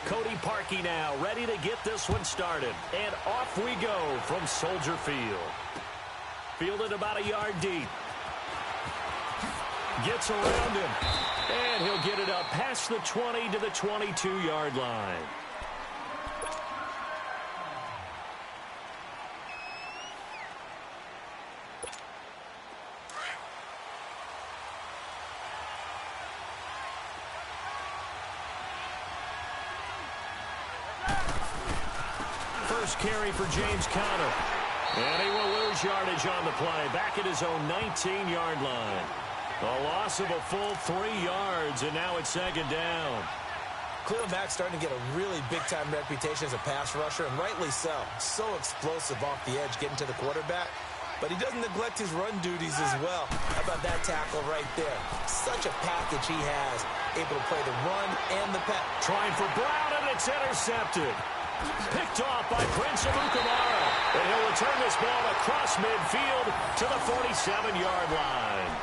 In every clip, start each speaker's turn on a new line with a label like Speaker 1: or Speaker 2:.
Speaker 1: Cody Parkey now ready to get this one started. And off we go from Soldier Field. Fielded about a yard deep. Gets around him. And he'll get it up past the 20 to the 22-yard line. First carry for James Conner. And he will lose yardage on the play. Back at his own 19-yard line. A loss of a full 3 yards, and now it's second down.
Speaker 2: Khalil Mack's starting to get a really big-time reputation as a pass rusher, and rightly so. So explosive off the edge getting to the quarterback. But he doesn't neglect his run duties as well. How about that tackle right there? Such a package he has. Able to play the run and the pass.
Speaker 1: Trying for Brown, and it's intercepted. Picked off by Prince Amukamara. And he'll return this ball across midfield to the 47-yard line.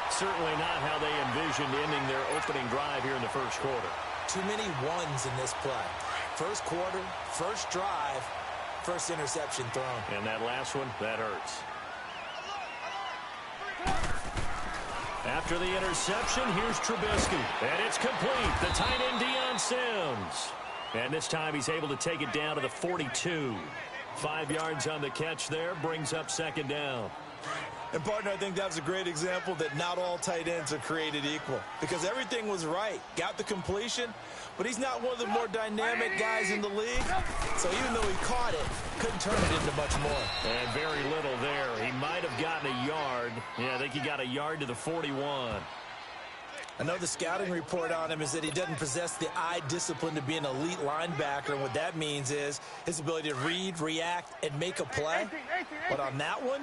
Speaker 1: Certainly not how they envisioned ending their opening drive here in the first quarter.
Speaker 2: Too many ones in this play. First quarter, first drive, first interception thrown.
Speaker 1: And that last one, that hurts. After the interception, here's Trubisky. And it's complete. The tight end, Deion Sims. And this time he's able to take it down to the 42. 5 yards on the catch there, brings up second down.
Speaker 2: And, partner, I think that was a great example that not all tight ends are created equal. Because everything was right. Got the completion, but he's not one of the more dynamic guys in the league. So even though he caught it, couldn't turn it into much more.
Speaker 1: And very little there. He might have gotten a yard. Yeah, I think he got a yard to the 41.
Speaker 2: I know the scouting report on him is that he doesn't possess the eye discipline to be an elite linebacker. And what that means is his ability to read, react, and make a play. But on that one,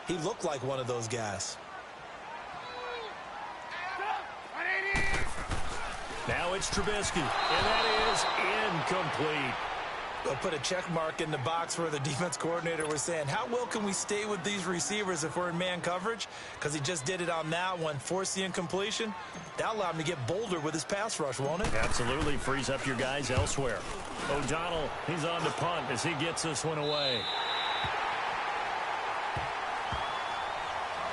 Speaker 2: he looked like one of those guys.
Speaker 1: Now it's Trubisky, and that is incomplete.
Speaker 2: They'll put a check mark in the box where the defense coordinator was saying, how well can we stay with these receivers if we're in man coverage? Because he just did it on that one, forced the incompletion. That'll allow him to get bolder with his pass rush, won't it?
Speaker 1: Absolutely, frees up your guys elsewhere. O'Donnell, he's on to punt as he gets this one away.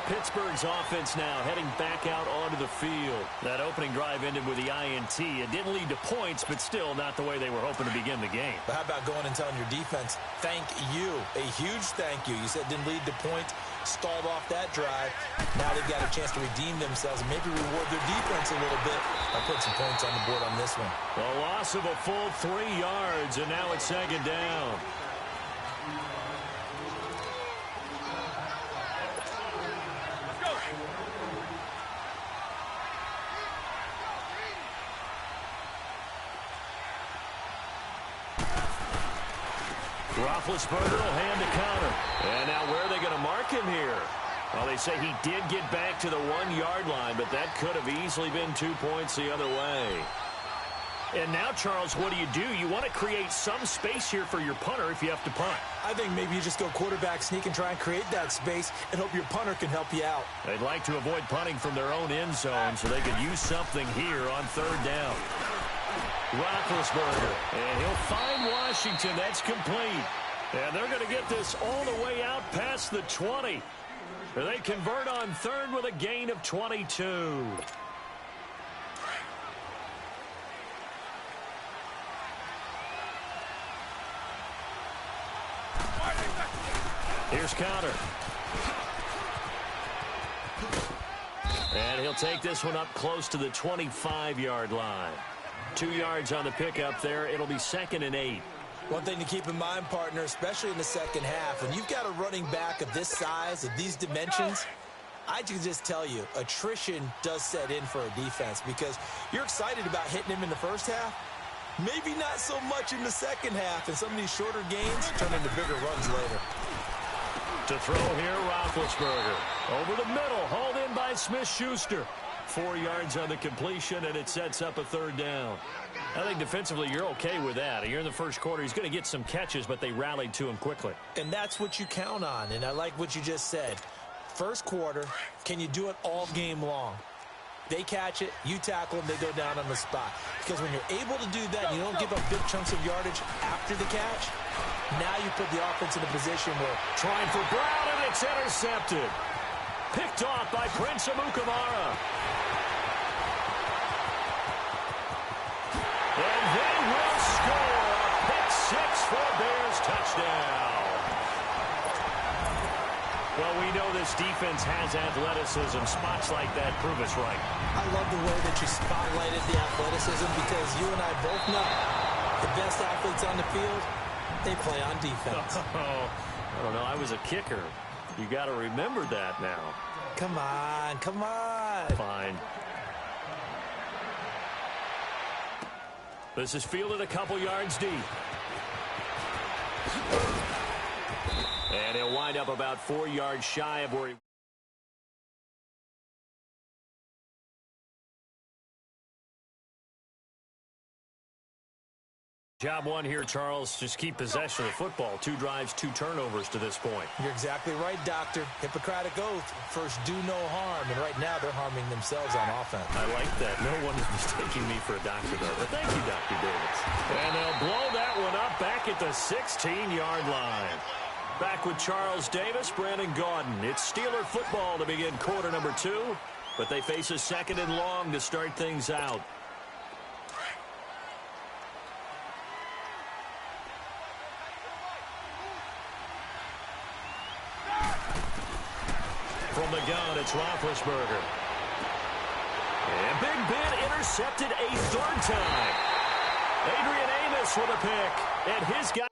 Speaker 1: Pittsburgh's offense now heading back out onto the field. That opening drive ended with the INT. It didn't lead to points, but still not the way they were hoping to begin the game.
Speaker 2: But how about going and telling your defense, thank you, a huge thank you. You said it didn't lead to points, stalled off that drive. Now they've got a chance to redeem themselves and maybe reward their defense a little bit by putting some points on the board on this one.
Speaker 1: A loss of a full 3 yards, and now it's second down. Roethlisberger will hand to Conner. And now where are they going to mark him here? Well, they say he did get back to the 1-yard line, but that could have easily been 2 points the other way. And now, Charles, what do? You want to create some space here for your punter if you have to punt.
Speaker 2: I think maybe you just go quarterback sneak and try and create that space and hope your punter can help you out.
Speaker 1: They'd like to avoid punting from their own end zone so they could use something here on third down. Roethlisberger, and he'll find Washington. That's complete. And they're going to get this all the way out past the 20. They convert on third with a gain of 22. Here's Conner. And he'll take this one up close to the 25-yard line. 2 yards on the pickup there. It'll be 2nd and 8.
Speaker 2: One thing to keep in mind, partner, especially in the second half, when you've got a running back of this size, of these dimensions, I can just tell you, attrition does set in for a defense because you're excited about hitting him in the first half. Maybe not so much in the second half, and some of these shorter gains turn into bigger runs later.
Speaker 1: To throw here, Roethlisberger. Over the middle, hauled in by Smith-Schuster. 4 yards on the completion, and it sets up a third down. I think defensively you're okay with that. You're in the first quarter. He's going to get some catches, but they rallied to him quickly.
Speaker 2: And that's what you count on, and I like what you just said. First quarter, can you do it all game long? They catch it, you tackle them, they go down on the spot. Because when you're able to do that, you don't give up big chunks of yardage after the catch, now you put the offense in a position where...
Speaker 1: Trying for Brown, and it's intercepted. Picked off by Prince Amukamara. And they will score a pick six for Bears touchdown. Well, we know this defense has athleticism. Spots like that prove us right.
Speaker 2: I love the way that you spotlighted the athleticism because you and I both know the best athletes on the field, they play on defense.
Speaker 1: I don't know. I was a kicker. You got to remember that now.
Speaker 2: Come on, come on.
Speaker 1: Fine. This is fielded a couple yards deep. And he'll wind up about 4 yards shy of where he... Job one here, Charles. Just keep possession of the football. 2 drives, 2 turnovers to this point.
Speaker 2: You're exactly right, Doctor. Hippocratic oath. First, do no harm. And right now, they're harming themselves on offense.
Speaker 1: I like that. No one is mistaking me for a doctor, though. But thank you, Dr. Davis. And they'll blow that one up back at the 16-yard line. Back with Charles Davis, Brandon Gaudin. It's Steeler football to begin quarter number 2. But they face a 2nd and long to start things out. From the gun, it's Roethlisberger. And Big Ben intercepted a 3rd time. Adrian Amos with a pick. And his guy...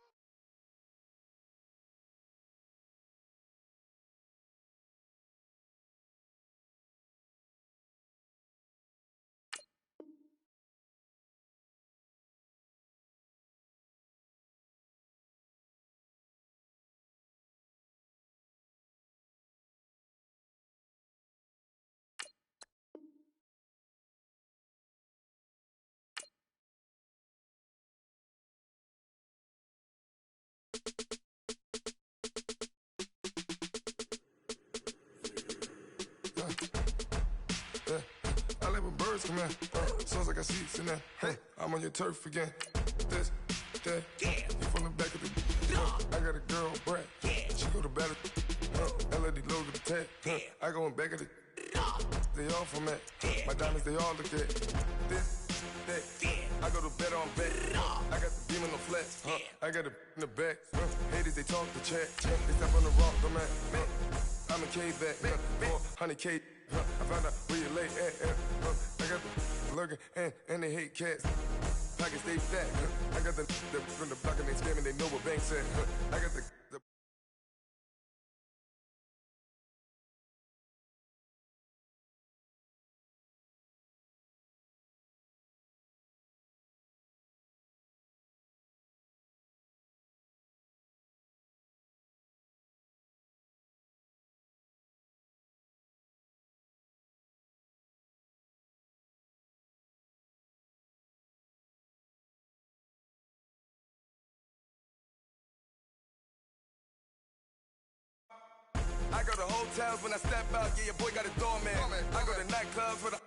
Speaker 3: I like when birds come in. Sounds like I see seats in there. Hey, I'm on your turf again. This, that, you from the back of the... I got a girl, Brad. She go to battle. LED logo the tag. I go in back of the... They all from that. My diamonds, they all look at. This, that. I go to bed on bed. I got the beam in the flex. I got it in the back. Haters, they talk the chat. They step on the rock, the man. I'm a K-back. 400K. I found out where you lay at. I got the lurking and they hate cats. Pockets stay fat. I got the from the block and they scamming. They know what banks at. I got the I go to hotels when I step out, yeah, your boy got a doorman. I go to nightclubs with a...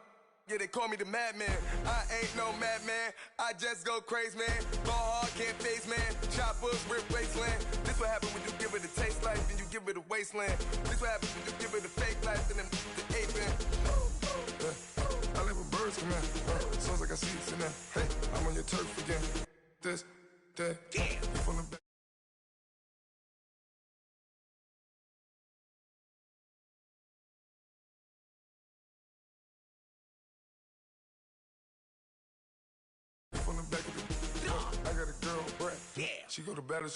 Speaker 3: Yeah, they call me the madman. I ain't no madman. I just go crazy, man. Ball hard, can't face, man. Choppers, rip wasteland. This what happens when you give it a taste life and you give it a wasteland. This what happens when you give it a fake life and then the ape in. I like when birds come in. Sounds like I see seats in there. Hey, I'm on your turf again. This, that, you from the back. From the back of the... I got a girl, Brad. She go to battle.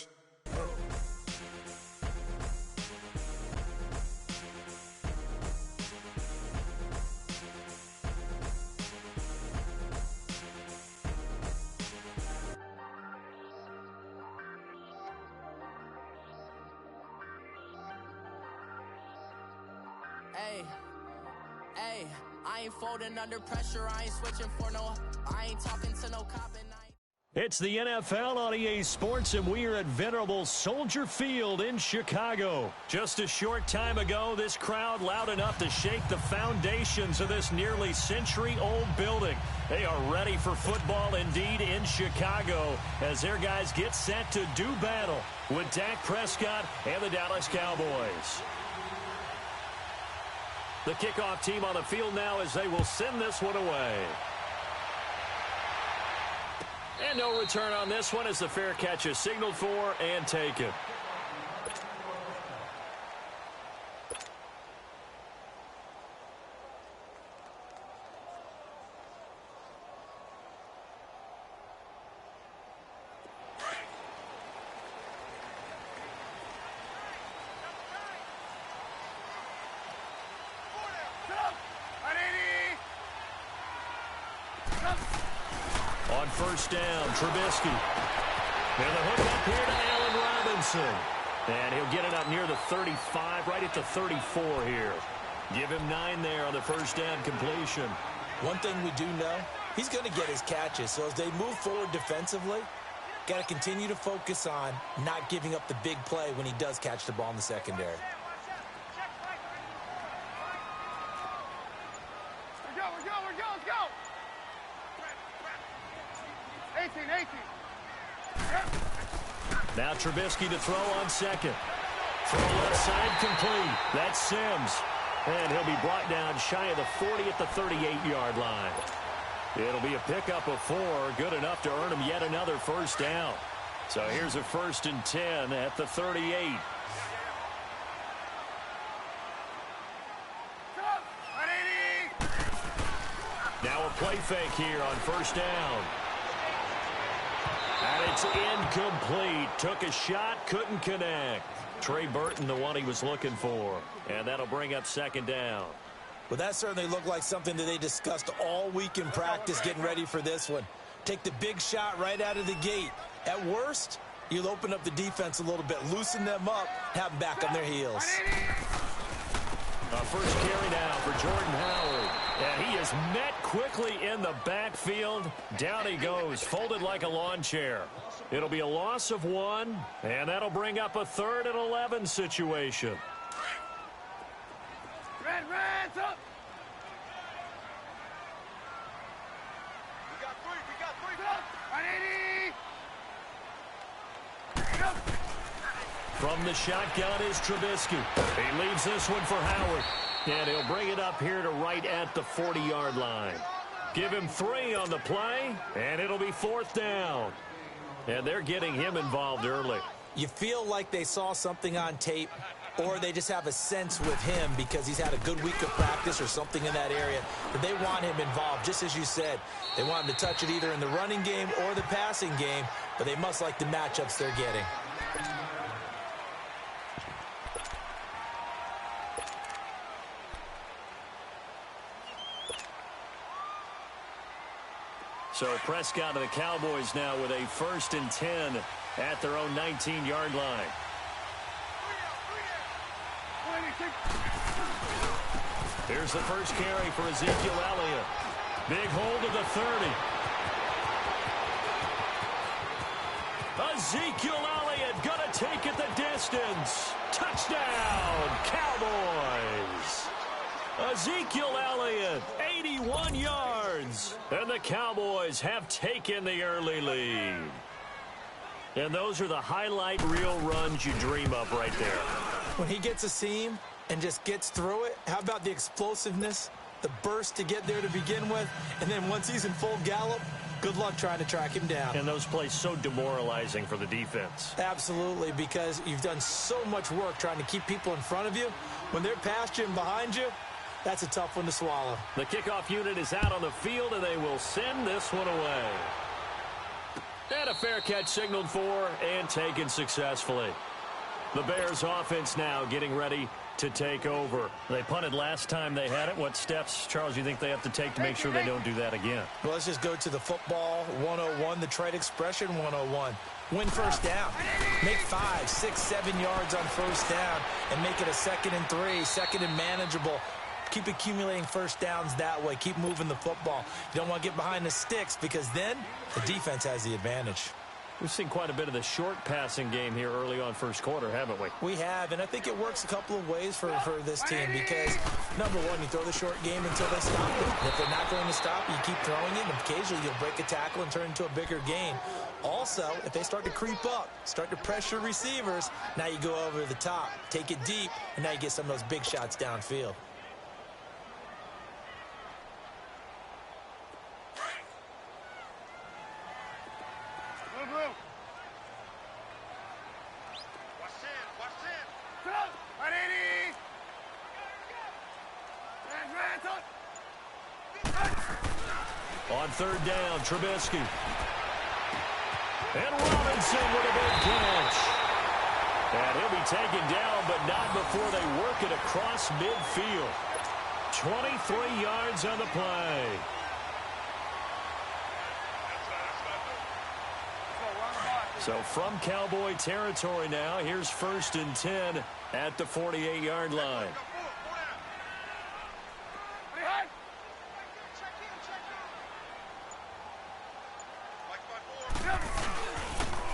Speaker 4: Hey, I ain't folding under pressure. I ain't switching for no. I ain't talking to no cop and I.
Speaker 1: It's the NFL on EA Sports, and we are at venerable Soldier Field in Chicago. Just a short time ago, this crowd loud enough to shake the foundations of this nearly century-old building. They are ready for football indeed in Chicago as their guys get set to do battle with Dak Prescott and the Dallas Cowboys. The kickoff team on the field now as they will send this one away. And no return on this one as the fair catch is signaled for and taken. On first down, Trubisky. And the hook up here to Allen Robinson. And he'll get it up near the 35, right at the 34 here. Give him 9 there on the first down completion.
Speaker 2: One thing we do know, he's going to get his catches. So as they move forward defensively, got to continue to focus on not giving up the big play when he does catch the ball in the secondary.
Speaker 1: Now Trubisky to throw on second. Throw left side complete. That's Sims. And he'll be brought down shy of the 40 at the 38-yard line. It'll be a pickup of 4, good enough to earn him yet another first down. So here's a 1st and 10 at the 38. Now a play fake here on first down. And it's incomplete. Took a shot, couldn't connect. Trey Burton, the one he was looking for. And that'll bring up 2nd down.
Speaker 2: Well, that certainly looked like something that they discussed all week in practice getting ready for this one. Take the big shot right out of the gate. At worst, you'll open up the defense a little bit, loosen them up, have them back on their heels.
Speaker 1: First carry now for Jordan Howard. And he is met quickly in the backfield. Down he goes, folded like a lawn chair. It'll be a loss of 1, and that'll bring up a 3rd and 11 situation.
Speaker 4: Reds up! We got 3!
Speaker 1: From the shotgun is Trubisky. He leaves this one for Howard. And he'll bring it up here to right at the 40-yard line. Give him 3 on the play, and it'll be 4th down. And they're getting him involved early.
Speaker 2: You feel like they saw something on tape, or they just have a sense with him because he's had a good week of practice or something in that area, that they want him involved, just as you said. They want him to touch it either in the running game or the passing game, but they must like the matchups they're getting.
Speaker 1: So Prescott and the Cowboys now with a 1st and 10 at their own 19-yard line. Here's the first carry for Ezekiel Elliott. Big hold of the 30. Ezekiel Elliott going to take it the distance. Touchdown, Cowboys. Ezekiel Elliott, 81 yards. And the Cowboys have taken the early lead. And those are the highlight reel runs you dream of right there.
Speaker 2: When he gets a seam and just gets through it, how about the explosiveness, the burst to get there to begin with, and then once he's in full gallop, good luck trying to track him down.
Speaker 1: And those plays so demoralizing for the defense.
Speaker 2: Absolutely, because you've done so much work trying to keep people in front of you. When they're past you and behind you, that's a tough one to swallow.
Speaker 1: The kickoff unit is out on the field, and they will send this one away. And a fair catch signaled for and taken successfully. The Bears offense now getting ready to take over. They punted last time they had it. What steps, Charles, do you think they have to take to make sure they don't do that again?
Speaker 2: Well, let's just go to the football 101, the trade expression 101. Win first down. Make 5, 6, 7 yards on first down and make it a 2nd and 3, 2nd and manageable. Keep accumulating first downs that way. Keep moving the football. You don't want to get behind the sticks because then the defense has the advantage.
Speaker 1: We've seen quite a bit of the short passing game here early on first quarter, haven't we?
Speaker 2: We have, and I think it works a couple of ways for this team because, number one, you throw the short game until they stop it. And if they're not going to stop, you keep throwing it, and occasionally you'll break a tackle and turn it into a bigger gain. Also, if they start to creep up, start to pressure receivers, now you go over the top, take it deep, and now you get some of those big shots downfield.
Speaker 1: On third down, Trubisky. And Robinson with a big catch. And he'll be taken down, but not before they work it across midfield. 23 yards on the play. So from Cowboy territory now, here's 1st and 10 at the 48-yard line.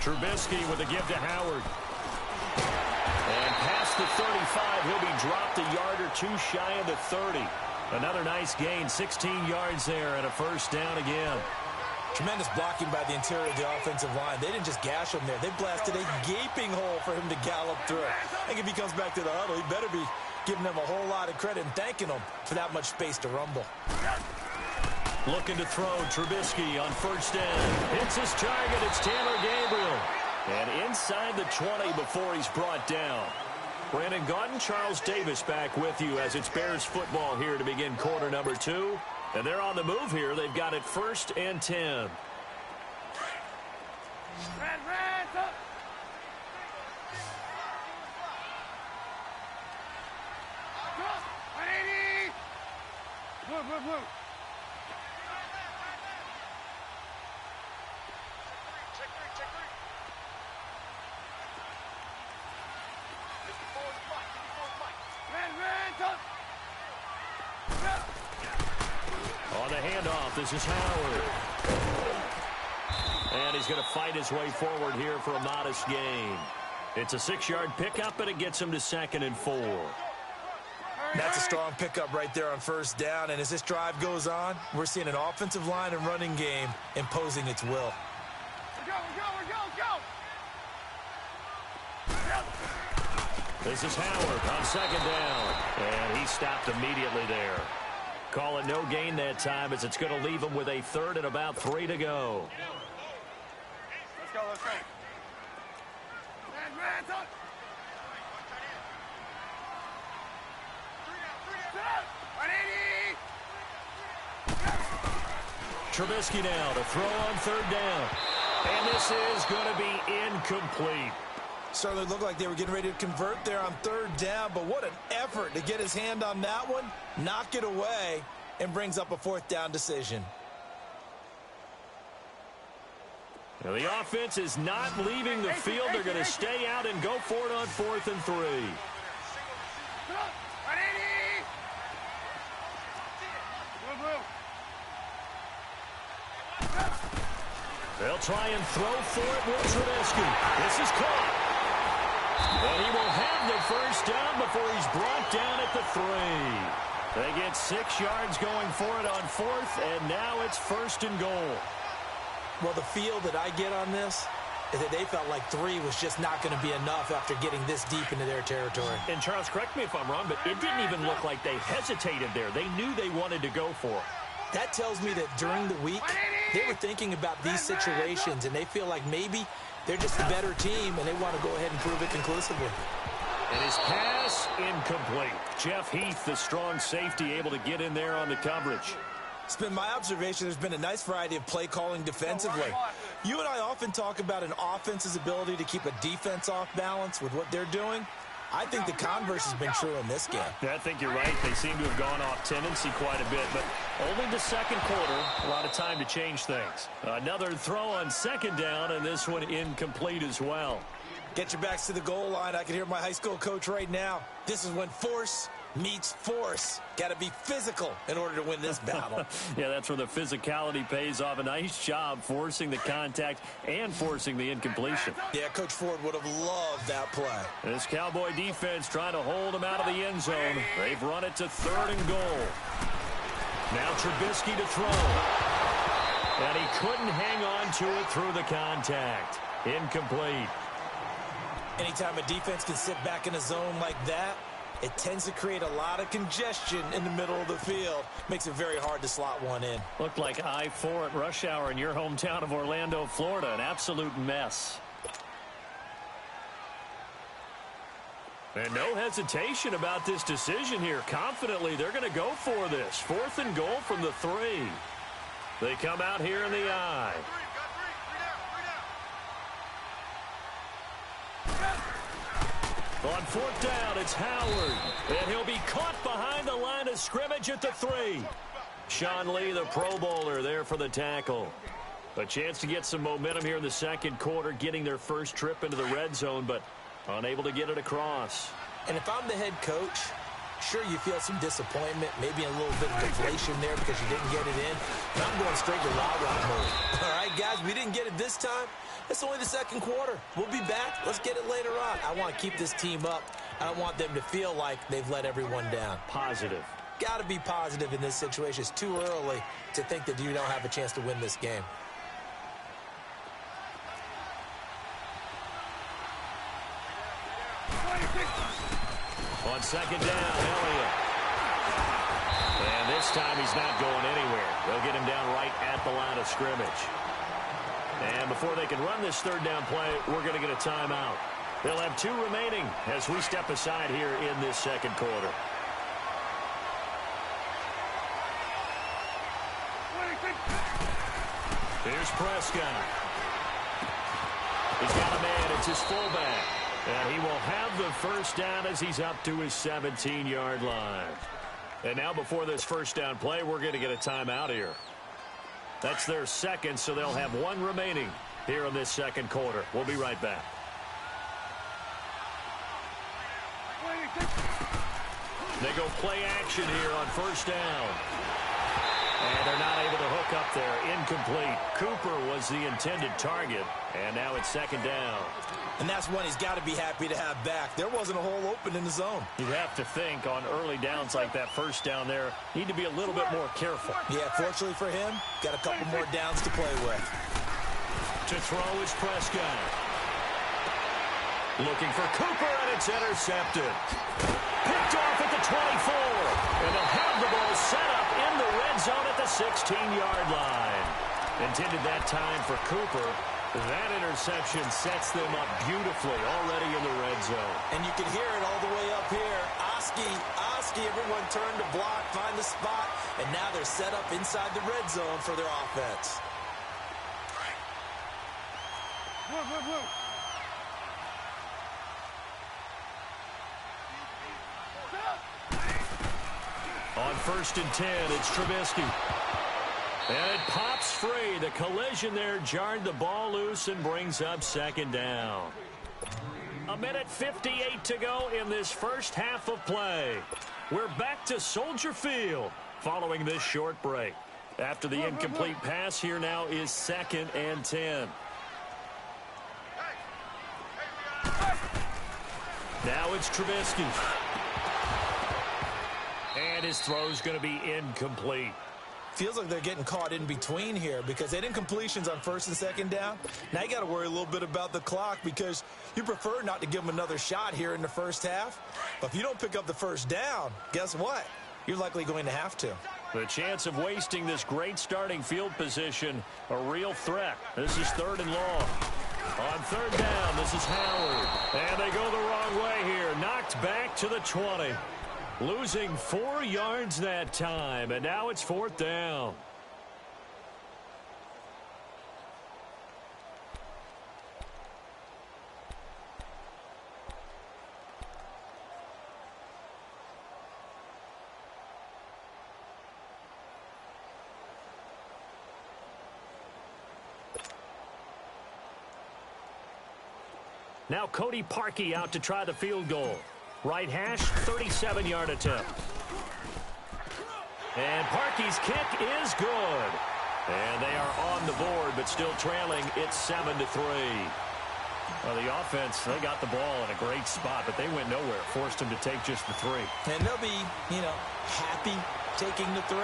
Speaker 1: Trubisky with a give to Howard. And past the 35, he'll be dropped a yard or two shy of the 30. Another nice gain, 16 yards there and a first down again.
Speaker 2: Tremendous blocking by the interior of the offensive line. They didn't just gash him there. They blasted a gaping hole for him to gallop through. I think if he comes back to the huddle, he better be giving them a whole lot of credit and thanking them for that much space to rumble.
Speaker 1: Looking to throw, Trubisky on first down. Hits his target, it's Taylor Gabriel. And inside the 20 before he's brought down. Brandon Gaudin, Charles Davis back with you as it's Bears football here to begin quarter number 2. And they're on the move here. They've got it 1st and 10. On the handoff, this is Howard. And he's going to fight his way forward here for a modest gain. It's a 6-yard pickup, and it gets him to 2nd and 4.
Speaker 2: That's a strong pickup right there on first down. And as this drive goes on, we're seeing an offensive line and running game imposing its will.
Speaker 1: This is Howard on 2nd down. And he stopped immediately there. Call it no gain that time as it's going to leave him with a 3rd and about 3 to go.
Speaker 4: Let's go, let's go.
Speaker 1: Trubisky now to throw on 3rd down. And this is going to be incomplete.
Speaker 2: Certainly looked like they were getting ready to convert there on 3rd down, but what an effort to get his hand on that one, knock it away, and brings up a 4th down decision.
Speaker 1: Now the offense is not leaving the field. They're going to stay out and go for it on 4th and 3. They'll try and throw for it with Trubisky. This is caught. And he will have the first down before he's brought down at the 3. They get 6 yards going for it on 4th, and now it's 1st and goal.
Speaker 2: Well, the feel that I get on this is that they felt like 3 was just not going to be enough after getting this deep into their territory.
Speaker 1: And Charles, correct me if I'm wrong, but it didn't even look like they hesitated there. They knew they wanted to go for it.
Speaker 2: That tells me that during the week, they were thinking about these situations, and they feel like maybe they're just the better team, and they want to go ahead and prove it conclusively.
Speaker 1: And his pass incomplete. Jeff Heath, the strong safety, able to get in there on the coverage.
Speaker 2: It's been my observation there's been a nice variety of play calling defensively. You and I often talk about an offense's ability to keep a defense off balance with what they're doing. I think the converse has been true in this game.
Speaker 1: Yeah, I think you're right. They seem to have gone off tendency quite a bit, but only the 2nd quarter, a lot of time to change things. Another throw on 2nd down, and this one incomplete as well.
Speaker 2: Get your backs to the goal line. I can hear my high school coach right now. This is when force meets force. Got to be physical in order to win this battle.
Speaker 1: Yeah, that's where the physicality pays off. A nice job forcing the contact and forcing the incompletion.
Speaker 2: Yeah, Coach Ford would have loved that play.
Speaker 1: This Cowboy defense trying to hold him out of the end zone. They've run it to 3rd and goal. Now Trubisky to throw. And he couldn't hang on to it through the contact. Incomplete.
Speaker 2: Anytime a defense can sit back in a zone like that, it tends to create a lot of congestion in the middle of the field. Makes it very hard to slot one in.
Speaker 1: Looked like I-4 at rush hour in your hometown of Orlando, Florida. An absolute mess. And no hesitation about this decision here. Confidently, they're going to go for this. 4th and goal from the 3. They come out here in the I. On 4th down, it's Howard. And he'll be caught behind the line of scrimmage at the 3. Sean Lee, the Pro Bowler, there for the tackle. A chance to get some momentum here in the second quarter, getting their first trip into the red zone, but unable to get it across.
Speaker 2: And if I'm the head coach, sure, you feel some disappointment, maybe a little bit of deflation there because you didn't get it in. But I'm going straight to rah-rah mode. All right, guys, we didn't get it this time. It's only the second quarter. We'll be back. Let's get it later on. I want to keep this team up. I don't want them to feel like they've let everyone down.
Speaker 1: Positive.
Speaker 2: Got to be positive in this situation. It's too early to think that you don't have a chance to win this game.
Speaker 1: On 2nd down, Elliott. And this time he's not going anywhere. They'll get him down right at the line of scrimmage. And before they can run this 3rd down play, we're going to get a timeout. They'll have 2 remaining as we step aside here in this second quarter. Here's Prescott. He's got a man. It's his fullback. And he will have the first down as he's up to his 17-yard line. And now before this first down play, we're going to get a timeout here. That's their second, so they'll have 1 remaining here in this second quarter. We'll be right back. They go play action here on 1st down. And they're not able to hook up there. Incomplete. Cooper was the intended target. And now it's 2nd down.
Speaker 2: And that's one he's got to be happy to have back. There wasn't a hole open in the zone.
Speaker 1: You'd have to think on early downs like that 1st down there, need to be a little bit more careful.
Speaker 2: Yeah, fortunately for him, got a couple more downs to play with.
Speaker 1: To throw is Prescott. Looking for Cooper, and it's intercepted. Picked off at the 24. And they'll have the ball set up in the red zone at the 16-yard line. Intended that time for Cooper. That interception sets them up beautifully already in the red zone.
Speaker 2: And you can hear it all the way up here. Oski, everyone turned to block, find the spot, and now they're set up inside the red zone for their offense.
Speaker 1: On 1st and 10, it's Trubisky. And it pops free. The collision there jarred the ball loose and brings up 2nd down. 1:58 to go in this first half of play. We're back to Soldier Field following this short break. After the incomplete pass, here now is 2nd and 10. Now it's Trubisky. And his throw's going to be incomplete.
Speaker 2: Feels like they're getting caught in between here because they did incompletions on 1st and 2nd down. Now you got to worry a little bit about the clock because you prefer not to give them another shot here in the first half. But if you don't pick up the 1st down, guess what? You're likely going to have to.
Speaker 1: The chance of wasting this great starting field position, a real threat. This is 3rd and long. On 3rd down, this is Howard. And they go the wrong way here. Knocked back to the 20. Losing 4 yards that time, and now it's 4th down. Now Cody Parkey out to try the field goal. Right hash, 37-yard attempt. And Parkey's kick is good. And they are on the board, but still trailing. It's 7-3. Well, the offense, they got the ball in a great spot, but they went nowhere. Forced them to take just the 3.
Speaker 2: And they'll be, happy taking the 3.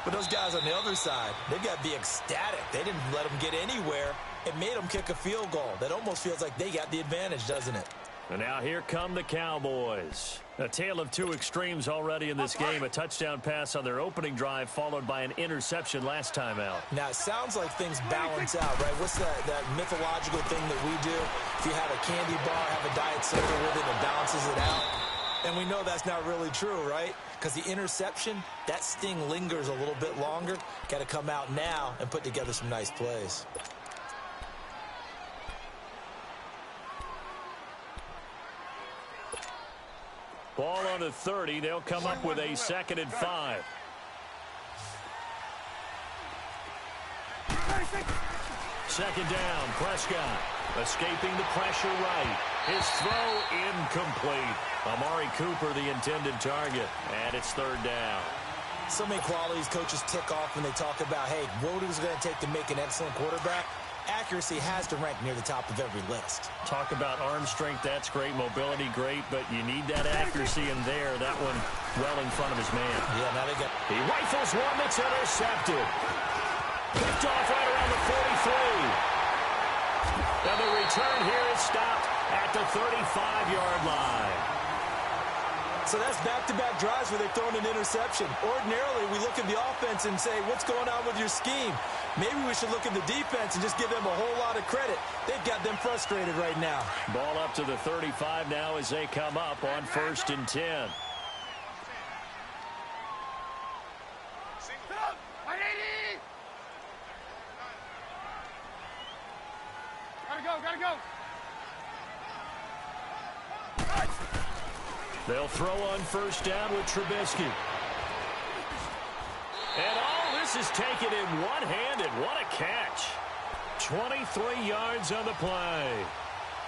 Speaker 2: But those guys on the other side, they've got to be ecstatic. They didn't let them get anywhere. It made them kick a field goal. That almost feels like they got the advantage, doesn't it?
Speaker 1: And now here come the Cowboys. A tale of two extremes already in this game. A touchdown pass on their opening drive, followed by an interception last time out.
Speaker 2: Now, it sounds like things balance out, right? What's that mythological thing that we do? If you have a candy bar, have a diet soda with it, it balances it out. And we know that's not really true, right? Because the interception, that sting lingers a little bit longer. Got to come out now and put together some nice plays.
Speaker 1: Ball on the 30. They'll come up with a 2nd and 5. Second down, Prescott escaping the pressure right. His throw incomplete. Amari Cooper, the intended target, and it's 3rd down.
Speaker 2: So many qualities coaches tick off when they talk about, hey, what is it going to take to make an excellent quarterback? Accuracy has to rank near the top of every list.
Speaker 1: Talk about arm strength, that's great. Mobility, great, but you need that accuracy in there. That one well in front of his man.
Speaker 2: Yeah, now they got...
Speaker 1: He rifles one that's intercepted. Picked off right around the 43. And the return here is stopped at the 35-yard line.
Speaker 2: So that's back-to-back drives where they've thrown an interception. Ordinarily, we look at the offense and say, what's going on with your scheme? Maybe we should look at the defense and just give them a whole lot of credit. They've got them frustrated right now.
Speaker 1: Ball up to the 35 now as they come up on 1st and 10.
Speaker 4: Gotta go.
Speaker 1: They'll throw on 1st down with Trubisky. And all this is taken in one-handed. What a catch. 23 yards on the play.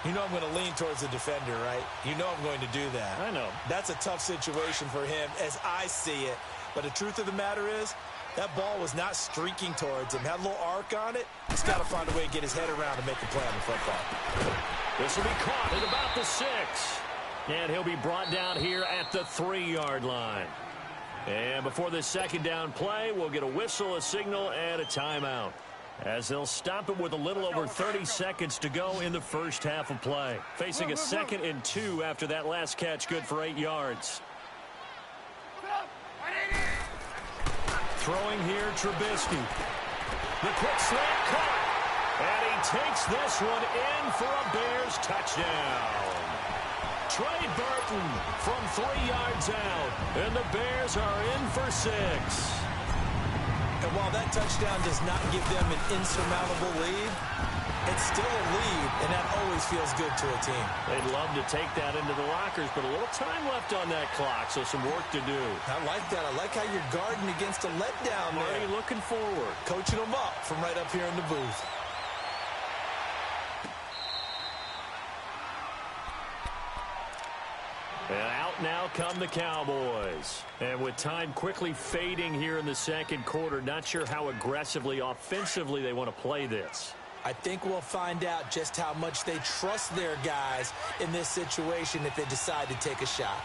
Speaker 2: You know I'm going to lean towards the defender, right? You know I'm going to do that.
Speaker 1: I know.
Speaker 2: That's a tough situation for him as I see it. But the truth of the matter is, that ball was not streaking towards him. Had a little arc on it. He's got to find a way to get his head around and make the play on the football.
Speaker 1: This will be caught at about the 6. And he'll be brought down here at the 3-yard line. And before this 2nd down play, we'll get a whistle, a signal, and a timeout, as they'll stop it with a little over 30 seconds to go in the first half of play. Facing a 2nd and 2 after that last catch, good for 8 yards. Throwing here, Trubisky. The quick slant caught. And he takes this one in for a Bears touchdown. Trey Burton from 3 yards out. And the Bears are in for 6.
Speaker 2: And while that touchdown does not give them an insurmountable lead, it's still a lead, and that always feels good to a team.
Speaker 1: They'd love to take that into the lockers, but a little time left on that clock, so some work to do.
Speaker 2: I like that. I like how you're guarding against a letdown there.
Speaker 1: Already looking forward.
Speaker 2: Coaching them up from right up here in the booth.
Speaker 1: And out now come the Cowboys. And with time quickly fading here in the 2nd quarter, not sure how aggressively, offensively they want to play this.
Speaker 2: I think we'll find out just how much they trust their guys in this situation if they decide to take a shot.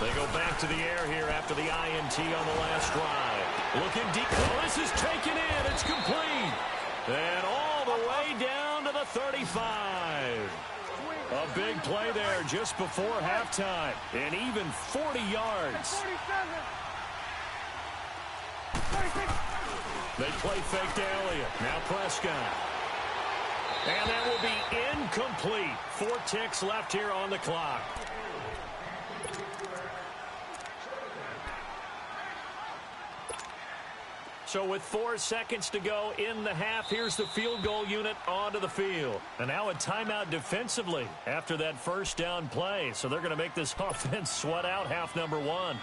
Speaker 1: They go back to the air here after the INT on the last drive. Looking deep. Oh, this is taken in. It's complete. And all the way down to the 35. A big play there just before halftime. And even 40 yards. They play fake to Elliott. Now Prescott. And that will be incomplete. 4 ticks left here on the clock. So with 4 seconds to go in the half, here's the field goal unit onto the field. And now a timeout defensively after that 1st down play. So they're going to make this offense sweat out half number 1.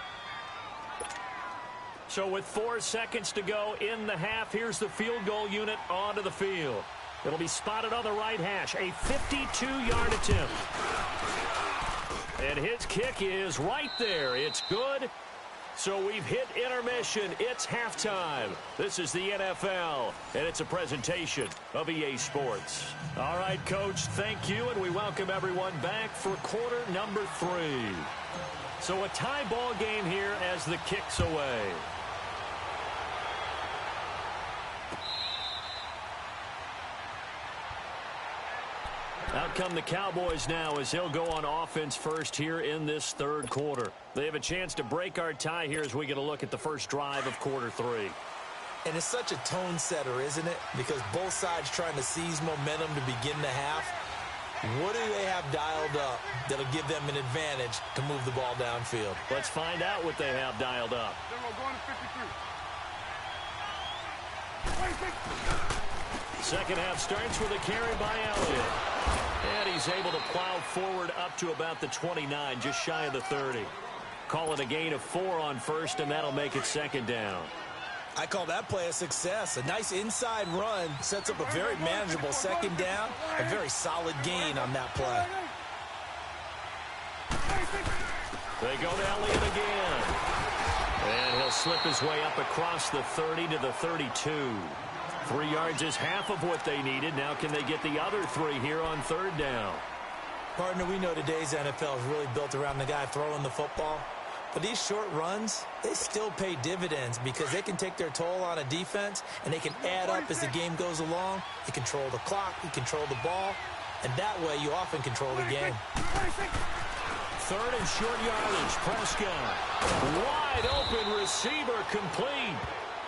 Speaker 1: So with 4 seconds to go in the half, here's the field goal unit onto the field. It'll be spotted on the right hash. A 52-yard attempt. And his kick is right there. It's good. So we've hit intermission. It's halftime. This is the NFL, and it's a presentation of EA Sports. All right, Coach, thank you, and we welcome everyone back for quarter number 3. So a tie ball game here as the kick's away. Out come the Cowboys now as he'll go on offense first here in this third quarter. They have a chance to break our tie here as we get a look at the first drive of quarter 3.
Speaker 2: And it's such a tone setter, isn't it? Because both sides trying to seize momentum to begin the half. What do they have dialed up that'll give them an advantage to move the ball downfield?
Speaker 1: Let's find out what they have dialed up.
Speaker 4: Going to 53.
Speaker 1: Second half starts with a carry by Elliott. And he's able to plow forward up to about the 29, just shy of the 30. Call it a gain of 4 on first, and that'll make it second down.
Speaker 2: I call that play a success. A nice inside run sets up a very manageable second down. A very solid gain on that play.
Speaker 1: They go to Elliott again. And he'll slip his way up across the 30 to the 32. 3 yards is half of what they needed. Now can they get the other 3 here on third down?
Speaker 2: Partner, we know today's NFL is really built around the guy throwing the football. But these short runs, they still pay dividends because they can take their toll on a defense and they can add up as the game goes along. You control the clock, you control the ball, and that way you often control the game.
Speaker 1: Third and short yardage. Prescott. Wide open receiver complete.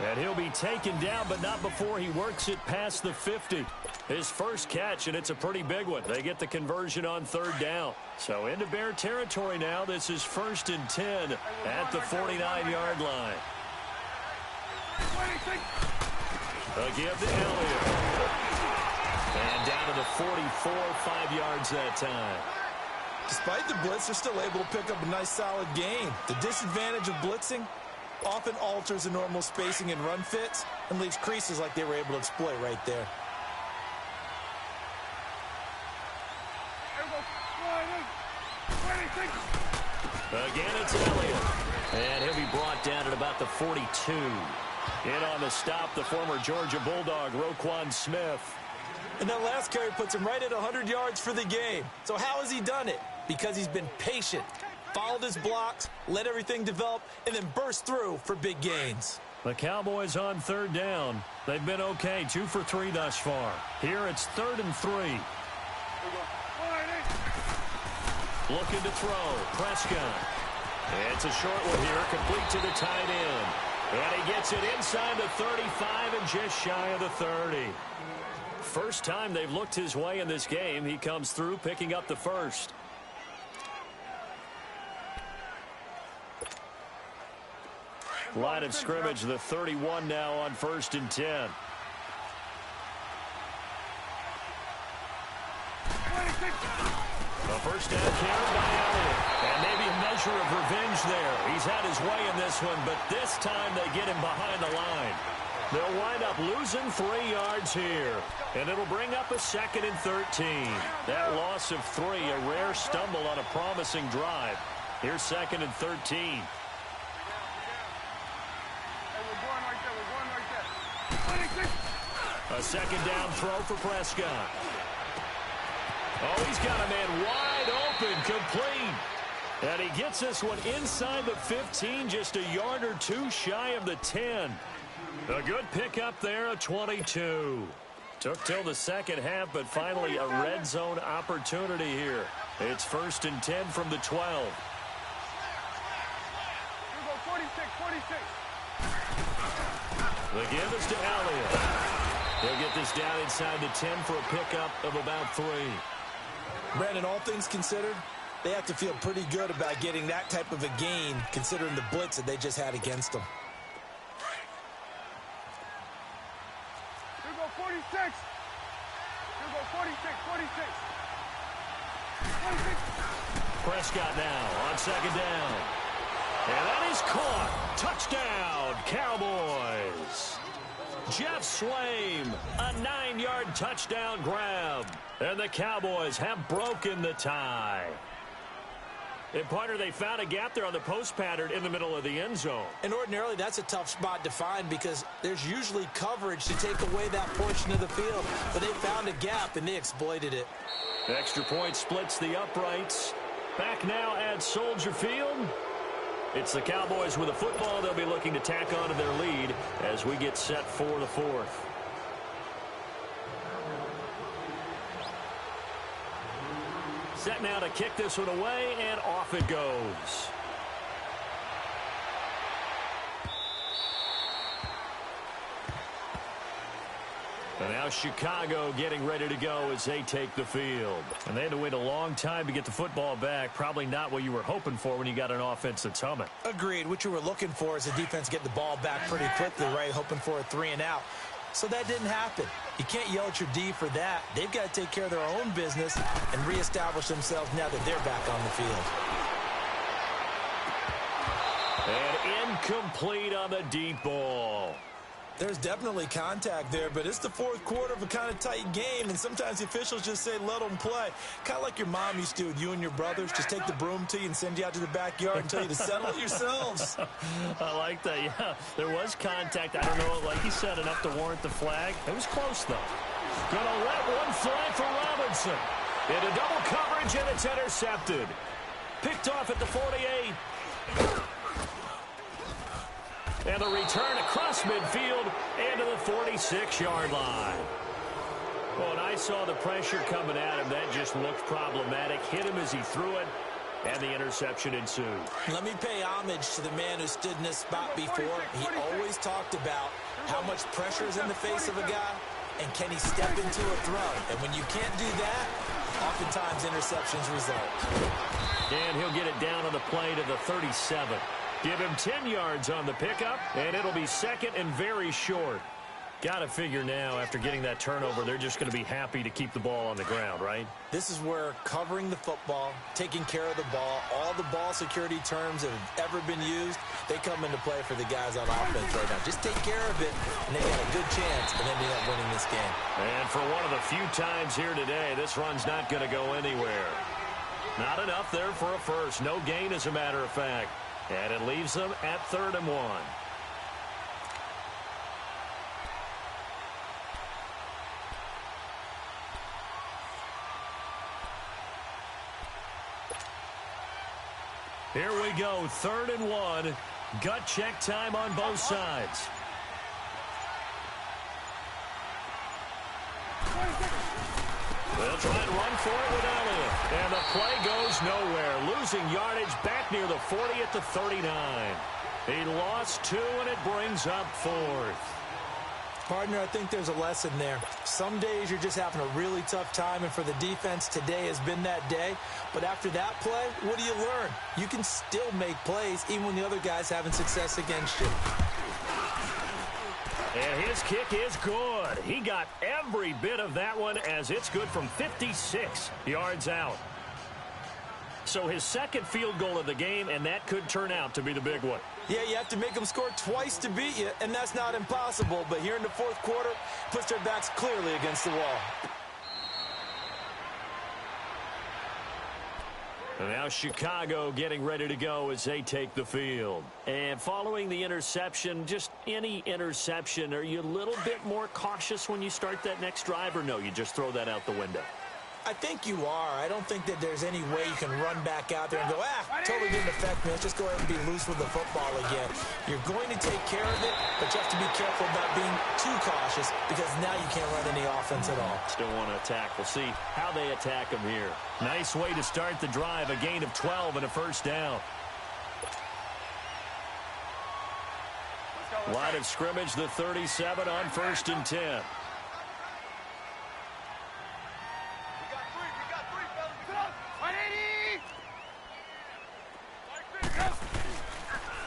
Speaker 1: And he'll be taken down, but not before he works it past the 50. His first catch, and it's a pretty big one. They get the conversion on third down. So into Bear territory now. This is 1st and 10 at the 49-yard line. A give to Elliott. And down to the 44, 5 yards that time.
Speaker 2: Despite the blitz, they're still able to pick up a nice solid gain. The disadvantage of blitzing often alters the normal spacing and run fits and leaves creases like they were able to exploit right there.
Speaker 1: Again, it's Elliott. And he'll be brought down at about the 42. In on the stop, the former Georgia Bulldog, Roquan Smith.
Speaker 2: And that last carry puts him right at 100 yards for the game. So how has he done it? Because he's been patient, followed his blocks, let everything develop, and then burst through for big gains.
Speaker 1: The Cowboys on third down. They've been okay, 2 for 3 thus far. Here it's 3rd and 3. Looking to throw. Prescott. It's a short one here, complete to the tight end. And he gets it inside the 35 and just shy of the 30. First time they've looked his way in this game. He comes through picking up the first. Line of scrimmage, the 31 now on 1st and 10. A first down carry by Elliott. And maybe a measure of revenge there. He's had his way in this one, but this time they get him behind the line. They'll wind up losing 3 yards here. And it'll bring up a 2nd and 13. That loss of 3, a rare stumble on a promising drive. Here's 2nd and 13. A second down throw for Prescott. Oh, he's got a man wide open, complete. And he gets this one inside the 15, just a yard or 2 shy of the 10. A good pickup there, a 22. Took till the second half, but finally a red zone opportunity here. It's 1st and 10 from the 12.
Speaker 4: 46.
Speaker 1: The give is to Elliott. He'll get this down inside the 10 for a pickup of about 3.
Speaker 2: Brandon, all things considered, they have to feel pretty good about getting that type of a gain considering the blitz that they just had against them.
Speaker 4: 46. 46.
Speaker 1: Prescott now on second down. And that is caught. Touchdown, Cowboys. Jeff Swaim, a 9-yard touchdown grab. And the Cowboys have broken the tie. And, partner, they found a gap there on the post pattern in the middle of the end zone.
Speaker 2: And ordinarily, that's a tough spot to find because there's usually coverage to take away that portion of the field. But they found a gap, and they exploited it.
Speaker 1: Extra point splits the uprights. Back now at Soldier Field. It's the Cowboys with a football. They'll be looking to tack on to their lead as we get set for the fourth. Set now to kick this one away, and off it goes. And now Chicago getting ready to go as they take the field. And they had to wait a long time to get the football back. Probably not what you were hoping for when you got an offense that's humming.
Speaker 2: Agreed. What you were looking for is the defense get the ball back pretty quickly, right? Hoping for a 3 and out. So that didn't happen. You can't yell at your D for that. They've got to take care of their own business and reestablish themselves now that they're back on the field.
Speaker 1: And incomplete on the deep ball.
Speaker 2: There's definitely contact there, but it's the fourth quarter of a kind of tight game, and sometimes the officials just say, let them play. Kind of like your mom used to with you and your brothers. Just take the broom to you and send you out to the backyard and tell you to settle it yourselves.
Speaker 1: I like that, yeah. There was contact. I don't know, like he said, enough to warrant the flag. It was close, though. Gonna let one fly for Robinson. Into double coverage, and it's intercepted. Picked off at the 48. And the return across midfield and to the 46-yard line. Well, and I saw the pressure coming at him. That just looked problematic. Hit him as he threw it, and the interception ensued. Let me pay homage to the man who stood in this spot before. He always talked about how much pressure is in the face of a guy, and can he step into a throw. And when you can't do that, oftentimes interceptions result. And he'll get it down on the play to the 37. Give him 10 yards on the pickup, and it'll be second and very short. Got to figure now, after getting that turnover, they're just going to be happy to keep the ball on the ground, right? This is where covering the football, taking care of the ball, all the ball security terms that have ever been used, they come into play for the guys on offense right now. Just take care of it, and they got a good chance of ending up winning this game. And for one of the few times here today, this run's not going to go anywhere. Not enough there for a first. No gain, as a matter of fact. And it leaves them at 3rd and 1. Here we go, 3rd and 1. Gut check time on both sides. They'll try and run for it with Elliott. And the play goes nowhere. Losing yardage back near the 40 at the 39. He lost 2, and it brings up 4th. Partner, I think there's a lesson there. Some days you're just having a really tough time, and for the defense, today has been that day. But after that play, what do you learn? You can still make plays even when the other guy's having success against you. And his kick is good. He got every bit of that one, as it's good from 56 yards out. So his second field goal of the game, and that could turn out to be the big one. Yeah, you have to make them score twice to beat you, and that's not impossible. But here in the fourth quarter, puts their backs clearly against the wall. And now Chicago getting ready to go as they take the field. And following the interception, just any interception, are you a little bit more cautious when you start that next drive, or no, you just throw that out the window? I think you are. I don't think that there's any way you can run back out there and go, totally didn't affect me. Let's just go ahead and be loose with the football again. You're going to take care of it, but you have to be careful about being too cautious, because now you can't run any offense at all. Still want to attack. We'll see how they attack them here. Nice way to start the drive. A gain of 12 and a first down. Line of scrimmage, the 37 on 1st and 10.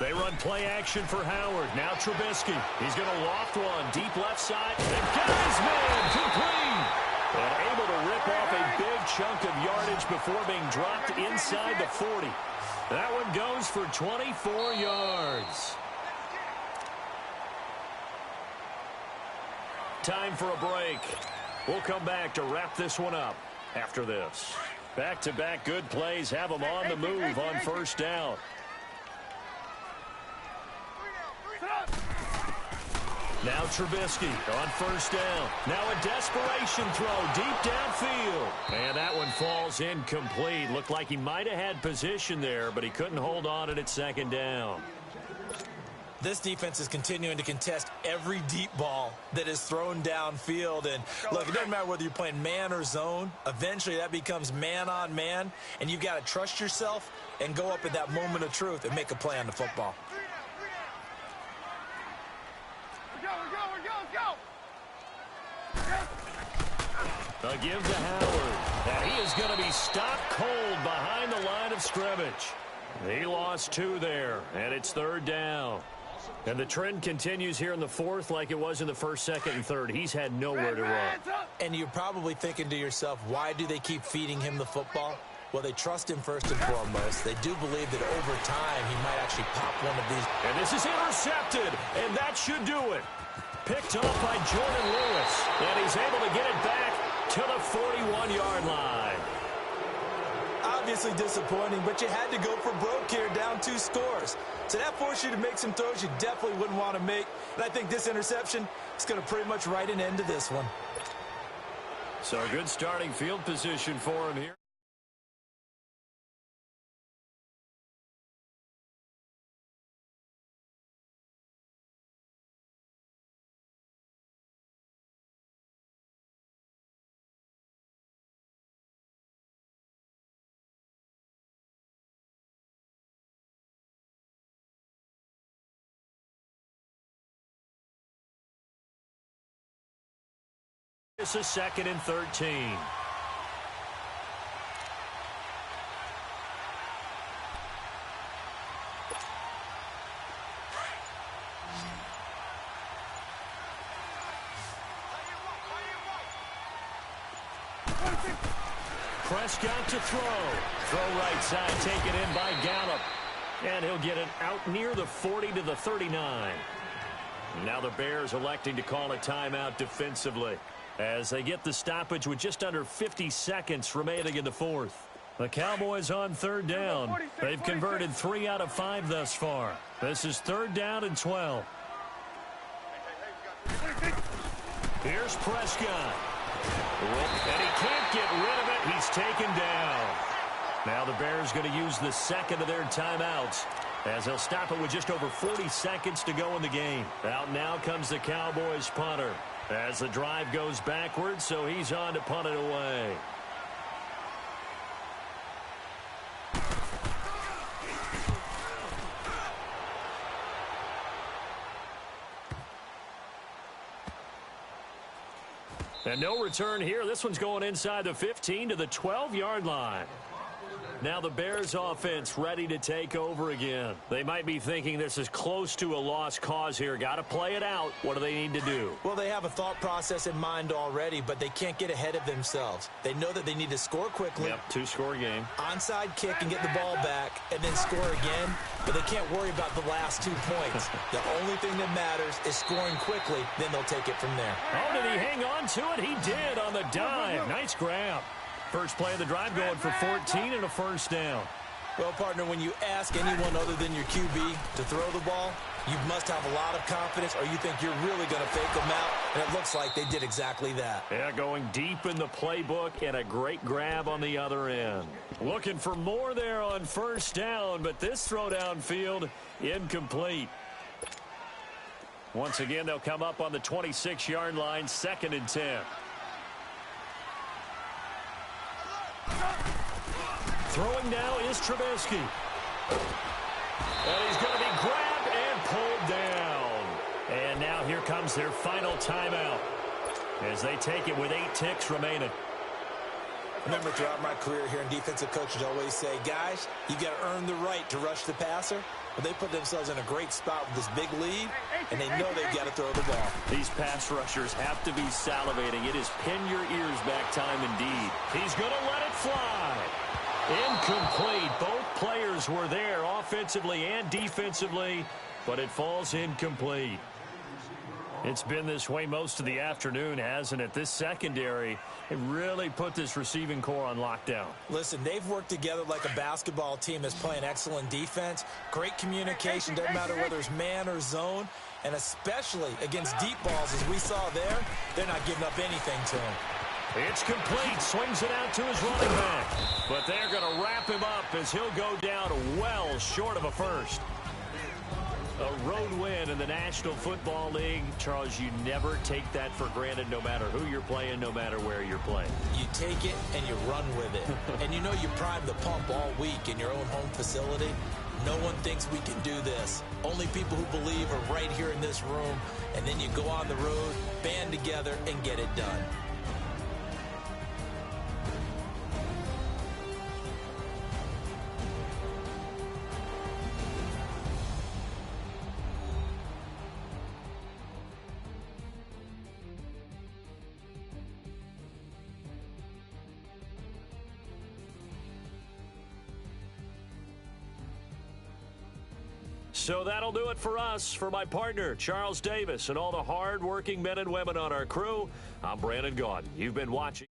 Speaker 1: They run play action for Howard. Now Trubisky. He's going to loft one. Deep left side. And got his man complete. And able to rip off a big chunk of yardage before being dropped inside the 40. That one goes for 24 yards. Time for a break. We'll come back to wrap this one up after this. Back-to-back good plays have them on the move on first down. Now Trubisky on first down. Now a desperation throw deep downfield. And that one falls incomplete. Looked like he might have had position there, but he couldn't hold on at second down.
Speaker 2: This defense is continuing to contest every deep ball that is thrown downfield. And look, it doesn't matter whether you're playing man or zone. Eventually that becomes man on man, and you've got to trust yourself and go up at that moment of truth and make a play on the football.
Speaker 1: A give to Howard. And he is going to be stopped cold behind the line of scrimmage. He lost 2 there, and it's third down. And the trend continues here in the fourth like it was in the first, second, and third. He's had nowhere to run.
Speaker 2: And you're probably thinking to yourself, why do they keep feeding him the football? Well, they trust him first and foremost. They do believe that over time he might actually pop one of these.
Speaker 1: And this is intercepted, and that should do it. Picked up by Jordan Lewis, and he's able to get it back to the 41-yard line.
Speaker 2: Obviously disappointing, but you had to go for broke here, down 2 scores. So that forced you to make some throws you definitely wouldn't want to make. And I think this interception is going to pretty much write an end to this one.
Speaker 1: So a good starting field position for him here. This is 2nd and 13. Prescott to throw. Throw right side, taken in by Gallup. And he'll get it out near the 40 to the 39. Now the Bears electing to call a timeout defensively, as they get the stoppage with just under 50 seconds remaining in the fourth. The Cowboys on third down. They've converted 3 out of 5 thus far. This is 3rd down and 12. Here's Prescott. And he can't get rid of it. He's taken down. Now the Bears going to use the second of their timeouts, as they'll stop it with just over 40 seconds to go in the game. Out now comes the Cowboys punter, as the drive goes backwards, so he's on to punt it away. And no return here. This one's going inside the 15 to the 12-yard line. Now the Bears offense ready to take over again. They might be thinking this is close to a lost cause here. Got to play it out. What do they need to do?
Speaker 2: Well, they have a thought process in mind already, but they can't get ahead of themselves. They know that they need to score quickly.
Speaker 1: Yep, 2-score game.
Speaker 2: Onside kick and get the ball back, and then score again. But they can't worry about the last 2 points. The only thing that matters is scoring quickly. Then they'll take it from there.
Speaker 1: Oh, did he hang on to it? He did on the dive. Nice grab. First play of the drive going for 14 and a first down.
Speaker 2: Well, partner, when you ask anyone other than your QB to throw the ball, you must have a lot of confidence, or you think you're really going to fake them out, and it looks like they did exactly that.
Speaker 1: Yeah, going deep in the playbook and a great grab on the other end. Looking for more there on first down, but this throw downfield incomplete. Once again, they'll come up on the 26-yard line, 2nd and 10. Throwing now is Trubisky. And he's going to be grabbed and pulled down. And now here comes their final timeout, as they take it with 8 ticks remaining.
Speaker 2: Remember, throughout my career here in defensive coaches always say, guys, you got to earn the right to rush the passer. But they put themselves in a great spot with this big lead, and they know they've got to throw the ball.
Speaker 1: These pass rushers have to be salivating. It is pin your ears back time indeed. He's going to let it fly. Incomplete. Both players were there offensively and defensively, but it falls incomplete. It's been this way most of the afternoon, hasn't it? This secondary, it really put this receiving core on lockdown.
Speaker 2: Listen, they've worked together like a basketball team that's playing excellent defense. Great communication, doesn't matter whether it's man or zone. And especially against deep balls, as we saw there, they're not giving up anything to him.
Speaker 1: It's complete. Swings it out to his running back. But they're going to wrap him up as he'll go down well short of a first. A road win in the National Football League. Charles, you never take that for granted no matter who you're playing, no matter where you're playing.
Speaker 2: You take it and you run with it. And you know you prime the pump all week in your own home facility. No one thinks we can do this. Only people who believe are right here in this room. And then you go on the road, band together, and get it done.
Speaker 1: So that'll do it for us. For my partner, Charles Davis, and all the hard-working men and women on our crew, I'm Brandon Gaudin. You've been watching.